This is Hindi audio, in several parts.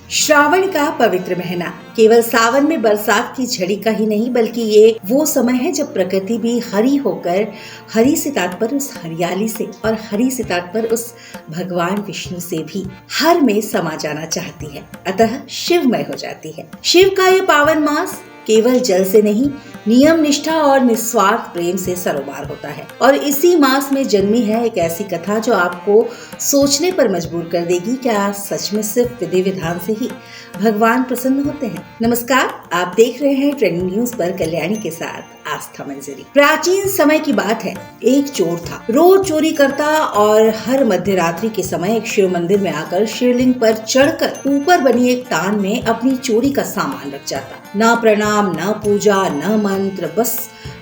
श्रावण का पवित्र महीना केवल सावन में बरसात की झड़ी का ही नहीं बल्कि ये वो समय है जब प्रकृति भी हरी होकर हरी से तात्पर्य उस हरियाली से और हरी से तात्पर्य उस भगवान विष्णु से भी हर में समा जाना चाहती है, अतः शिवमय हो जाती है। शिव का ये पावन मास केवल जल से नहीं नियम निष्ठा और निस्वार्थ प्रेम से सरोबार होता है। और इसी मास में जन्मी है एक ऐसी कथा जो आपको सोचने पर मजबूर कर देगी, क्या सच में सिर्फ विधि विधान से ही भगवान प्रसन्न होते हैं। नमस्कार, आप देख रहे हैं ट्रेंडिंग न्यूज पर कल्याणी के साथ आस्था मंजरी। प्राचीन समय की बात है, एक चोर था, रोज चोरी करता और हर मध्य रात्रि के समय एक शिव मंदिर में आकर शिवलिंग पर चढ़कर ऊपर बनी एक तान में अपनी चोरी का सामान रख जाता। ना प्रणाम, ना पूजा, ना मंत्र, बस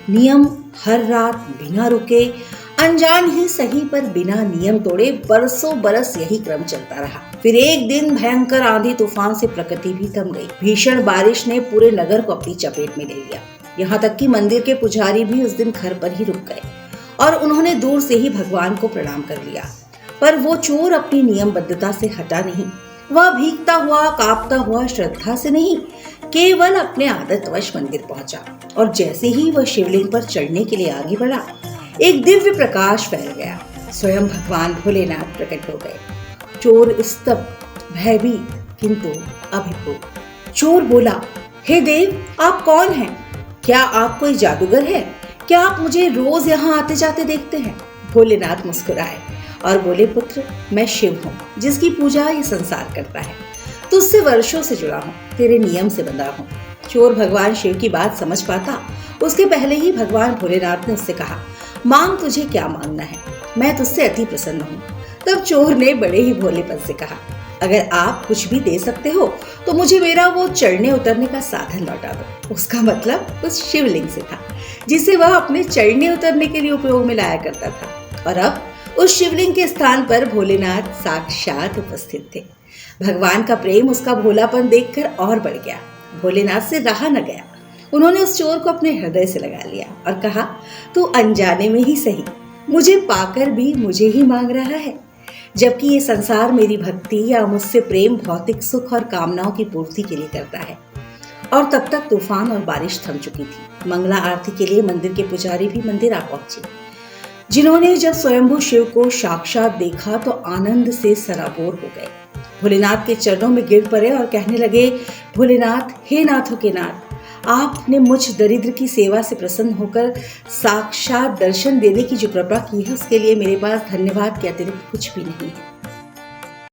नियम। हर रात बिना रुके, अनजान ही सही पर बिना नियम तोड़े बरसों बरस यही क्रम चलता रहा। फिर एक दिन भयंकर आंधी तूफान से प्रकृति भी थम गई। भीषण बारिश ने पूरे नगर को अपनी चपेट में ले लिया। यहाँ तक कि मंदिर के पुजारी भी उस दिन घर पर ही रुक गए और उन्होंने दूर से ही भगवान को प्रणाम कर लिया। पर वो चोर अपनी नियमबद्धता से हटा नहीं। वह भीगता हुआ, कांपता हुआ, श्रद्धा से नहीं, केवल अपने आदतवश मंदिर पहुंचा। और जैसे ही वह शिवलिंग पर चढ़ने के लिए आगे बढ़ा, एक दिव्य प्रकाश फैल गया। स्वयं भगवान भोलेनाथ प्रकट हो गए। चोर स्तब्ध, भयभीत, किंतु अभिभूत। चोर बोला, हे देव, आप कौन हैं? क्या आप कोई जादूगर है? क्या आप मुझे रोज यहाँ आते जाते देखते हैं? भोलेनाथ मुस्कुराए और बोले, पुत्र, मैं शिव हूँ जिसकी पूजा ये संसार करता है। तुझसे वर्षों से जुड़ा हूँ, तेरे नियम से बंधा हूँ। चोर भगवान शिव की बात समझ पाता उसके पहले ही भगवान भोलेनाथ ने उससे कहा, मांग, तुझे क्या मांगना है, मैं तुझसे अति प्रसन्न हूँ। तब चोर ने बड़े ही भोलेपन से कहा, अगर आप कुछ भी दे सकते हो तो मुझे मेरा वो चढ़ने उतरने का साधन लौटा दो। उसका मतलब उस शिवलिंग से था जिसे वह अपने चढ़ने उतरने के लिए उपयोग में लाया करता था। और अब उस शिवलिंग के स्थान पर भोलेनाथ साक्षात उपस्थित थे। भगवान का प्रेम, उसका भोलापन देखकर और बढ़ गया। भोलेनाथ से रहा न गया। उन्होंने उस चोर को अपने हृदय से लगा लिया और कहा, तू अनजाने में ही सही मुझे पाकर भी मुझे ही मांग रहा है, जबकि ये संसार मेरी भक्ति या मुझसे प्रेम भौतिक सुख और कामनाओं की पूर्ति के लिए करता है। और तब तक तूफान और बारिश थम चुकी थी। मंगला आरती के लिए मंदिर के पुजारी भी मंदिर आ पहुंचे, जिन्होंने जब स्वयंभू शिव को साक्षात देखा तो आनंद से सराबोर हो गए। भोलेनाथ के चरणों में गिर पड़े और कहने लगे, भोलेनाथ, हे नाथों के नाथ, आपने मुझ दरिद्र की सेवा से प्रसन्न होकर साक्षात दर्शन देने की जो कृपा की है उसके लिए मेरे पास धन्यवाद के अतिरिक्त कुछ भी नहीं है।